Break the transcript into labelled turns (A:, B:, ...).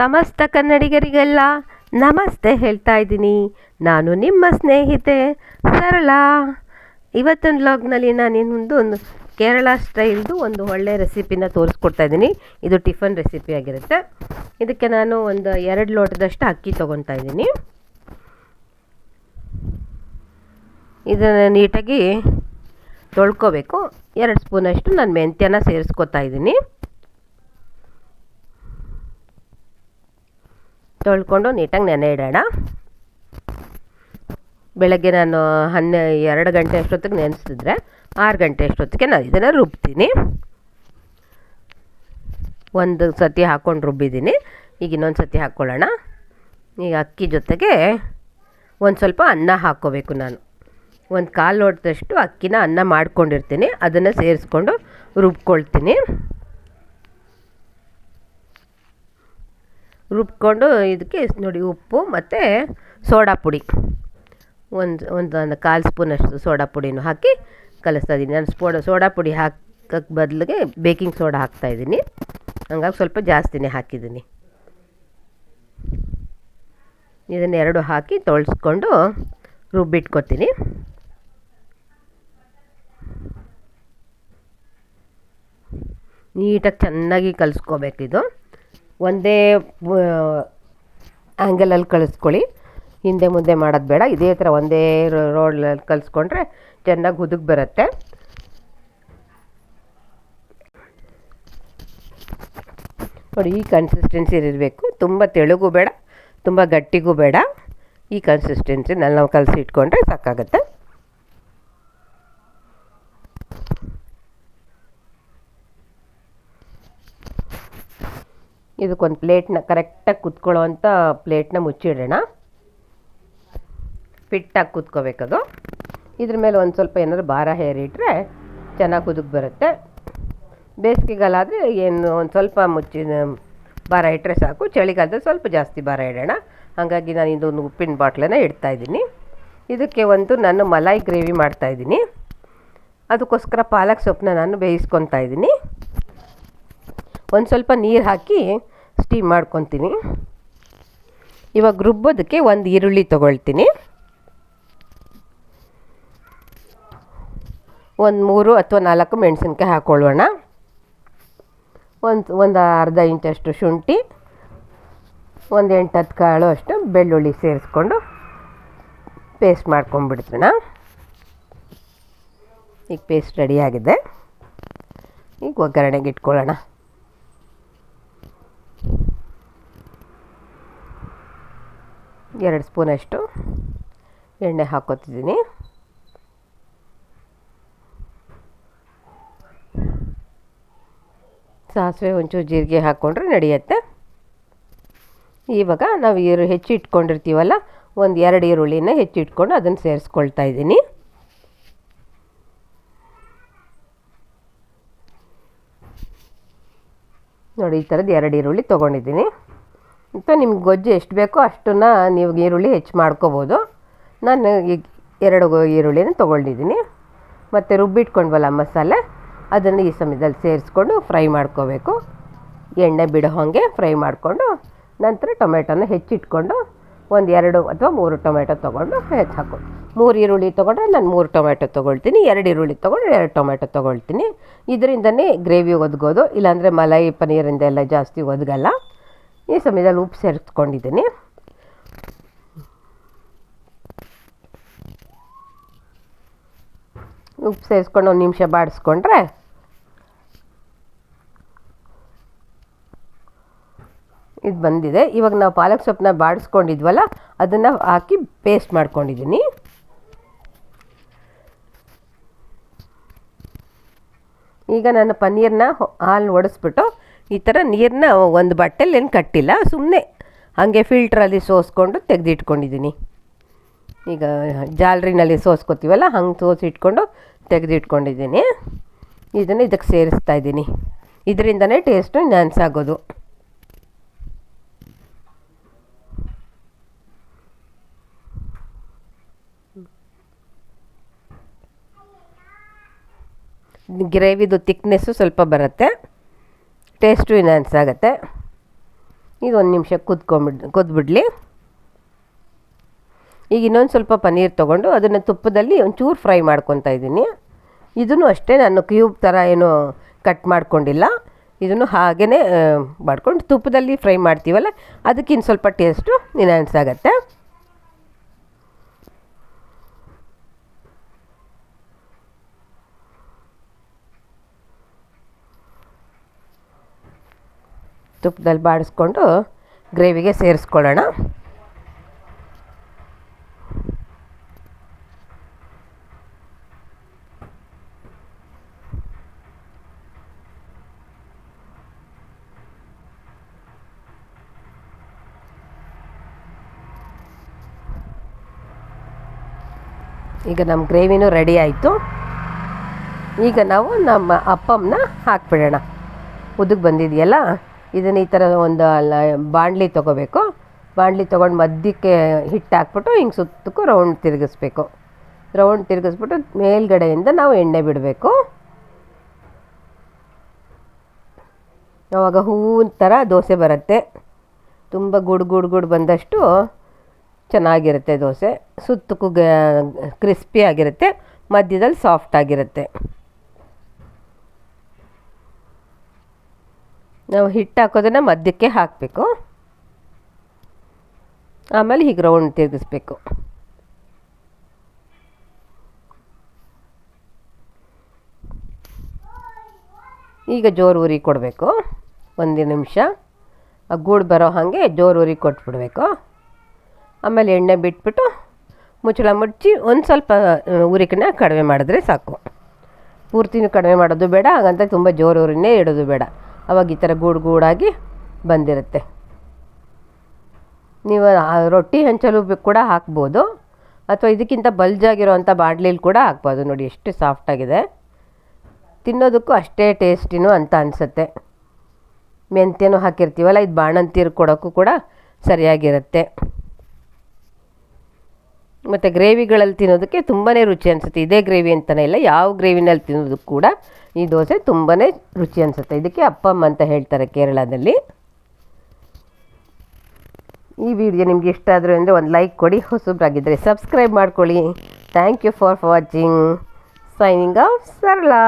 A: ಸಮಸ್ತ ಕನ್ನಡಿಗರಿಗೆಲ್ಲ ನಮಸ್ತೆ ಹೇಳ್ತಾ ಇದ್ದೀನಿ. ನಾನು ನಿಮ್ಮ ಸ್ನೇಹಿತೆ ಸರಳ. ಇವತ್ತಿನ ವ್ಲಾಗ್ನಲ್ಲಿ ನಾನು ಒಂದು ಕೇರಳ ಸ್ಟೈಲ್ದು ಒಂದು ಒಳ್ಳೆಯ ರೆಸಿಪಿನ ತೋರಿಸ್ಕೊಡ್ತಾ ಇದ್ದೀನಿ. ಇದು ಟಿಫನ್ ರೆಸಿಪಿ ಆಗಿರುತ್ತೆ. ಇದಕ್ಕೆ ನಾನು ಒಂದು 2 ಲೋಟದಷ್ಟು ಅಕ್ಕಿ ತೊಗೊತಾ ಇದ್ದೀನಿ. ಇದನ್ನು ನೀಟಾಗಿ ತೊಳ್ಕೊಬೇಕು. 2 ಸ್ಪೂನಷ್ಟು ನಾನು ಮೆಂತ್ಯನ ಸೇರಿಸ್ಕೊತಾ ಇದ್ದೀನಿ. ತೊಳ್ಕೊಂಡು ನೀಟಾಗಿ ನೆನೆ ಇಡೋಣ. ಬೆಳಗ್ಗೆ ನಾನು 2 ಗಂಟೆ ಅಷ್ಟೊತ್ತಿಗೆ ನೆನೆಸಿದ್ರೆ 6 ಗಂಟೆ ಅಷ್ಟೊತ್ತಿಗೆ ನಾನು ಇದನ್ನು ರುಬ್ತೀನಿ. ಒಂದು ಸತಿ ಹಾಕ್ಕೊಂಡು ರುಬ್ಬಿದ್ದೀನಿ. ಈಗ ಇನ್ನೊಂದು ಸತಿ ಹಾಕ್ಕೊಳ್ಳೋಣ. ಈಗ ಅಕ್ಕಿ ಜೊತೆಗೆ ಒಂದು ಸ್ವಲ್ಪ ಅನ್ನ ಹಾಕ್ಕೋಬೇಕು. ನಾನು ಒಂದು 1/4 ಲೋಟದಷ್ಟು ಅಕ್ಕಿನ ಅನ್ನ ಮಾಡ್ಕೊಂಡಿರ್ತೀನಿ, ಅದನ್ನು ಸೇರಿಸ್ಕೊಂಡು ರುಬ್ಕೊಳ್ತೀನಿ. ರುಬ್ಕೊಂಡು ಇದಕ್ಕೆ ನೋಡಿ ಉಪ್ಪು ಮತ್ತು ಸೋಡಾ ಪುಡಿ ಒಂದು 1/4 ಸ್ಪೂನಷ್ಟು ಸೋಡಾ ಪುಡಿನೂ ಹಾಕಿ ಕಲಿಸ್ತಾ ಇದ್ದೀನಿ. ನಾನು ಸೋಡಾ ಪುಡಿ ಹಾಕೋಕ್ಕೆ ಬದಲಿಗೆ ಬೇಕಿಂಗ್ ಸೋಡಾ ಹಾಕ್ತಾಯಿದ್ದೀನಿ. ಹಂಗಾಗಿ ಸ್ವಲ್ಪ ಜಾಸ್ತಿನೇ ಹಾಕಿದ್ದೀನಿ. ಇದನ್ನೆರಡು ಹಾಕಿ ತೊಳೆಸ್ಕೊಂಡು ರುಬ್ಬಿಟ್ಕೊತೀನಿ. ನೀಟಾಗಿ ಚೆನ್ನಾಗಿ ಕಲಿಸ್ಕೋಬೇಕಿದು. ಒಂದೇ ಆ್ಯಂಗಲಲ್ಲಿ ಕಳಿಸ್ಕೊಳ್ಳಿ, ಹಿಂದೆ ಮುಂದೆ ಮಾಡೋದು ಬೇಡ. ಇದೇ ಥರ ಒಂದೇ ರೋಡಲ್ಲಿ ಕಲಿಸ್ಕೊಂಡ್ರೆ ಚೆನ್ನಾಗಿ ಹುದುಗ್ ಬರುತ್ತೆ. ನೋಡಿ, ಈ ಕನ್ಸಿಸ್ಟೆನ್ಸಿ ಇರಬೇಕು. ತುಂಬ ತೆಳುಗೂ ಬೇಡ, ತುಂಬ ಗಟ್ಟಿಗೂ ಬೇಡ. ಈ ಕನ್ಸಿಸ್ಟೆನ್ಸಿನಲ್ಲಿ ನಾವು ಕಲಸಿ ಇಟ್ಕೊಂಡ್ರೆ ಸಾಕಾಗುತ್ತೆ. ಇದಕ್ಕೊಂದು ಪ್ಲೇಟ್ನ ಕರೆಕ್ಟಾಗಿ ಕುತ್ಕೊಳ್ಳೋವಂಥ ಪ್ಲೇಟ್ನ ಮುಚ್ಚಿಡೋಣ. ಫಿಟ್ಟಾಗಿ ಕುತ್ಕೋಬೇಕದು. ಇದ್ರ ಮೇಲೆ ಒಂದು ಸ್ವಲ್ಪ ಏನಾದ್ರು ಭಾರ ಹೇರಿಟ್ರೆ ಚೆನ್ನಾಗಿ ಕುದುಗ್ ಬರುತ್ತೆ. ಬೇಸಿಗೆಗಾಲ ಆದರೆ ಏನು ಒಂದು ಸ್ವಲ್ಪ ಭಾರ ಇಟ್ಟರೆ ಸಾಕು. ಚಳಿಗಾಲದಲ್ಲಿ ಸ್ವಲ್ಪ ಜಾಸ್ತಿ ಭಾರ ಇಡೋಣ. ಹಾಗಾಗಿ ನಾನು ಇದೊಂದು ಉಪ್ಪಿನ ಬಾಟ್ಲನ್ನು ಇಡ್ತಾಯಿದ್ದೀನಿ. ಇದಕ್ಕೆ ನಾನು ಮಲಾಯಿ ಗ್ರೇವಿ ಮಾಡ್ತಾಯಿದ್ದೀನಿ. ಅದಕ್ಕೋಸ್ಕರ ಪಾಲಕ್ ಸೊಪ್ಪನ್ನ ನಾನು ಬೇಯಿಸ್ಕೊತಾ ಇದ್ದೀನಿ. ಒಂದು ಸ್ವಲ್ಪ ನೀರು ಹಾಕಿ ಸ್ಟೀಮ್ ಮಾಡ್ಕೊತೀನಿ. ಇವಾಗ ರುಬ್ಬೋದಕ್ಕೆ ಒಂದು ಈರುಳ್ಳಿ ತೊಗೊಳ್ತೀನಿ. ಒಂದು 3 ಅಥವಾ 4 ಮೆಣಸಿನ್ಕಾಯಿ ಹಾಕ್ಕೊಳ್ಳೋಣ. ಒಂದು ಅರ್ಧ ಇಂಚಷ್ಟು ಶುಂಠಿ, ಒಂದು 8-10 ಕಾಳು ಅಷ್ಟು ಬೆಳ್ಳುಳ್ಳಿ ಸೇರಿಸ್ಕೊಂಡು ಪೇಸ್ಟ್ ಮಾಡ್ಕೊಂಡ್ಬಿಡ್ತೀನ. ಈಗ ಪೇಸ್ಟ್ ರೆಡಿಯಾಗಿದೆ. ಈಗ ಒಗ್ಗರಣೆಗೆ ಇಟ್ಕೊಳ್ಳೋಣ. 2 ಸ್ಪೂನಷ್ಟು ಎಣ್ಣೆ ಹಾಕೋತಿದ್ದೀನಿ. ಸಾಸಿವೆ, ಒಂಚೂರು ಜೀರಿಗೆ ಹಾಕ್ಕೊಂಡ್ರೆ ನಡೆಯುತ್ತೆ. ಇವಾಗ ನಾವು ಹೆಚ್ಚಿಟ್ಕೊಂಡಿರ್ತೀವಲ್ಲ, ಒಂದು 2 ಈರುಳ್ಳಿನ ಹೆಚ್ಚಿಟ್ಕೊಂಡು ಅದನ್ನು ಸೇರಿಸ್ಕೊಳ್ತಾ ಇದ್ದೀನಿ. ನೋಡಿ, ಈ ಥರದ್ದು 2 ಈರುಳ್ಳಿ ತೊಗೊಂಡಿದ್ದೀನಿ. ಮತ್ತು ನಿಮ್ಗೆ ಗೊಜ್ಜು ಎಷ್ಟು ಬೇಕೋ ಅಷ್ಟನ್ನು ನೀವು ಈರುಳ್ಳಿ ಹೆಚ್ಚು ಮಾಡ್ಕೋಬೋದು. ನಾನು ಈಗ 2 ಈರುಳ್ಳಿನ ತೊಗೊಂಡಿದ್ದೀನಿ. ಮತ್ತು ರುಬ್ಬಿಟ್ಕೊಂಡ್ವಲ್ಲ ಮಸಾಲೆ, ಅದನ್ನು ಈ ಸಮಯದಲ್ಲಿ ಸೇರಿಸ್ಕೊಂಡು ಫ್ರೈ ಮಾಡ್ಕೋಬೇಕು. ಎಣ್ಣೆ ಬಿಡೋ ಹಾಗೆ ಫ್ರೈ ಮಾಡಿಕೊಂಡು ನಂತರ ಟೊಮೆಟೊನ ಹೆಚ್ಚಿಟ್ಕೊಂಡು ಒಂದು 2 ಅಥವಾ 3 ಟೊಮೆಟೊ ತೊಗೊಂಡು ಹೆಚ್ಚು ಹಾಕ್ಕೊಂಡು, 3 ಈರುಳ್ಳಿ ತೊಗೊಂಡ್ರೆ ನಾನು 3 ಟೊಮೆಟೊ ತೊಗೊಳ್ತೀನಿ. 2 ಈರುಳ್ಳಿ ತೊಗೊಂಡ್ರೆ 2 ಟೊಮೆಟೊ ತೊಗೊಳ್ತೀನಿ. ಇದರಿಂದನೇ ಗ್ರೇವಿ ಒದಗೋದು. ಇಲ್ಲಾಂದರೆ ಮಲಾಯಿ ಪನ್ನೀರಿಂದ ಎಲ್ಲ ಜಾಸ್ತಿ ಒದಗಲ್ಲ. ಈ ಸಮಯದಲ್ಲಿ ಉಪ್ಪು ಸೇರಿಸ್ಕೊಂಡಿದ್ದೀನಿ. ಉಪ್ಪು ಸೇರಿಸ್ಕೊಂಡು 1 ನಿಮಿಷ ಬಾಡಿಸ್ಕೊಂಡ್ರೆ ಇದು ಬಂದಿದೆ. ಇವಾಗ ನಾವು ಪಾಲಕ್ ಸೊಪ್ಪನ್ನ ಬಾಡಿಸ್ಕೊಂಡಿದ್ವಲ್ಲ, ಅದನ್ನು ಹಾಕಿ ಪೇಸ್ಟ್ ಮಾಡ್ಕೊಂಡಿದ್ದೀನಿ. ಈಗ ನಾನು ಪನ್ನೀರನ್ನ ಹಾಲು ಒಡಿಸ್ಬಿಟ್ಟು ಈ ಥರ ನೀರನ್ನ ಒಂದು ಬಟ್ಟೆಲಿ ಏನು ಕಟ್ಟಿಲ್ಲ, ಸುಮ್ಮನೆ ಹಾಗೆ ಫಿಲ್ಟ್ರಲ್ಲಿ ಸೋಸ್ಕೊಂಡು ತೆಗೆದಿಟ್ಕೊಂಡಿದ್ದೀನಿ. ಈಗ ಜಾಲರಿನಲ್ಲಿ ಸೋಸ್ಕೊತೀವಲ್ಲ, ಹಂಗೆ ಸೋಸಿಟ್ಕೊಂಡು ತೆಗೆದಿಟ್ಕೊಂಡಿದ್ದೀನಿ. ಇದನ್ನು ಇದಕ್ಕೆ ಸೇರಿಸ್ತಾ ಇದ್ದೀನಿ. ಇದರಿಂದನೇ ಟೇಸ್ಟು ಎನ್ಹಾನ್ಸ್ ಆಗೋದು. ಗ್ರೇವಿದು ತಿಕ್ನೆಸ್ಸು ಸ್ವಲ್ಪ ಬರುತ್ತೆ, ಟೇಸ್ಟು ಎನ್ಹಾನ್ಸ್ ಆಗುತ್ತೆ. ಇದು 1 ನಿಮಿಷ ಕುದ್ಬಿಡಲಿ. ಈಗ ಇನ್ನೊಂದು ಸ್ವಲ್ಪ ಪನ್ನೀರ್ ತೊಗೊಂಡು ಅದನ್ನು ತುಪ್ಪದಲ್ಲಿ ಒಂಚೂರು ಫ್ರೈ ಮಾಡ್ಕೊತಾ ಇದ್ದೀನಿ. ಇದನ್ನು ಅಷ್ಟೇ ನಾನು ಕ್ಯೂಬ್ ಥರ ಏನು ಕಟ್ ಮಾಡ್ಕೊಂಡಿಲ್ಲ. ಇದನ್ನು ಹಾಗೇ ಮಾಡ್ಕೊಂಡು ತುಪ್ಪದಲ್ಲಿ ಫ್ರೈ ಮಾಡ್ತೀವಲ್ಲ, ಅದಕ್ಕಿಂತ ಸ್ವಲ್ಪ ಟೇಸ್ಟು ಎನ್ಹಾನ್ಸ್ ಆಗುತ್ತೆ. ತುಪ್ಪದಲ್ಲಿ ಬಾಡಿಸ್ಕೊಂಡು ಗ್ರೇವಿಗೆ ಸೇರಿಸ್ಕೊಳ್ಳೋಣ. ಈಗ ನಮ್ಮ ಗ್ರೇವಿನೂ ರೆಡಿ ಆಯಿತು. ಈಗ ನಾವು ನಮ್ಮ ಅಪ್ಪಮ್ಮನ ಹಾಕ್ಬಿಡೋಣ. ಉದ್ದಕ್ಕೆ ಬಂದಿದೆಯಲ್ಲ, ಇದನ್ನು ಈ ಥರ ಒಂದು ಬಾಣಲಿ ತೊಗೋಬೇಕು. ಬಾಣಲಿ ತೊಗೊಂಡು ಮಧ್ಯಕ್ಕೆ ಹಿಟ್ಟು ಹಾಕ್ಬಿಟ್ಟು ಹಿಂಗೆ ಸುತ್ತಕ್ಕೂ ರೌಂಡ್ ತಿರುಗಿಸ್ಬೇಕು. ರೌಂಡ್ ತಿರುಗಿಸ್ಬಿಟ್ಟು ಮೇಲ್ಗಡೆಯಿಂದ ನಾವು ಎಣ್ಣೆ ಬಿಡಬೇಕು. ಆವಾಗ ಹೂವಿನ ಥರ ದೋಸೆ ಬರುತ್ತೆ. ತುಂಬ ಗುಡ್ ಬಂದಷ್ಟು ಚೆನ್ನಾಗಿರುತ್ತೆ ದೋಸೆ. ಸುತ್ತಕ್ಕೂ ಕ್ರಿಸ್ಪಿ ಆಗಿರುತ್ತೆ, ಮಧ್ಯದಲ್ಲಿ ಸಾಫ್ಟ್ ಆಗಿರುತ್ತೆ. ನಾವು ಹಿಟ್ಟು ಹಾಕೋದನ್ನು ಮಧ್ಯಕ್ಕೆ ಹಾಕಬೇಕು. ಆಮೇಲೆ ಹೀಗೆ ರೌಂಡ್ ತಿರುಗಿಸ್ಬೇಕು. ಈಗ ಜೋರು ಉರಿ ಕೊಡಬೇಕು. 1 ನಿಮಿಷ ಆ ಗೂಡು ಬರೋ ಹಾಗೆ ಜೋರು ಉರಿ ಕೊಟ್ಬಿಡ್ಬೇಕು. ಆಮೇಲೆ ಎಣ್ಣೆ ಬಿಟ್ಬಿಟ್ಟು ಮುಚ್ಚಳ ಮುಚ್ಚಿ ಒಂದು ಸ್ವಲ್ಪ ಉರಿಕನ್ನ ಕಡಿಮೆ ಮಾಡಿದ್ರೆ ಸಾಕು. ಪೂರ್ತಿನೂ ಕಡಿಮೆ ಮಾಡೋದು ಬೇಡ, ಹಾಗಂತ ತುಂಬ ಜೋರು ಉರಿನೇ ಇಡೋದು ಬೇಡ. ಅವಾಗ ಈ ಥರ ಗೂಡಾಗಿ ಬಂದಿರುತ್ತೆ. ನೀವು ರೊಟ್ಟಿ ಹಂಚಲು ಕೂಡ ಹಾಕ್ಬೋದು, ಅಥವಾ ಇದಕ್ಕಿಂತ ಬಲ್ಜಾಗಿರೋವಂಥ ಬಾಣಲಿಲಿ ಕೂಡ ಹಾಕ್ಬೋದು. ನೋಡಿ ಎಷ್ಟು ಸಾಫ್ಟಾಗಿದೆ. ತಿನ್ನೋದಕ್ಕೂ ಅಷ್ಟೇ ಟೇಸ್ಟಿನೂ ಅಂತ ಅನಿಸುತ್ತೆ. ಮೆಂತ್ಯನೂ ಹಾಕಿರ್ತೀವಲ್ಲ, ಇದು ಬಾಣಂತಿರು ಕೊಡೋಕ್ಕೂ ಕೂಡ ಸರಿಯಾಗಿರುತ್ತೆ. ಮತ್ತು ಗ್ರೇವಿಗಳಲ್ಲಿ ತಿನ್ನೋದಕ್ಕೆ ತುಂಬಾ ರುಚಿ ಅನಿಸುತ್ತೆ. ಇದೇ ಗ್ರೇವಿ ಅಂತಲೇ ಇಲ್ಲ, ಯಾವ ಗ್ರೇವಿನಲ್ಲಿ ತಿನ್ನೋದಕ್ಕೂ ಕೂಡ ಈ ದೋಸೆ ತುಂಬಾ ರುಚಿ ಅನಿಸುತ್ತೆ. ಇದಕ್ಕೆ ಅಪ್ಪಮ್ಮ ಅಂತ ಹೇಳ್ತಾರೆ ಕೇರಳದಲ್ಲಿ. ಈ ವಿಡಿಯೋ ನಿಮಗೆ ಇಷ್ಟ ಆದರೂ ಅಂದರೆ ಒಂದು ಲೈಕ್ ಕೊಡಿ, ಹೊಸಬ್ರಾಗಿದ್ದರೆ ಸಬ್ಸ್ಕ್ರೈಬ್ ಮಾಡ್ಕೊಳ್ಳಿ. Thank you for watching. Signing off Sarala.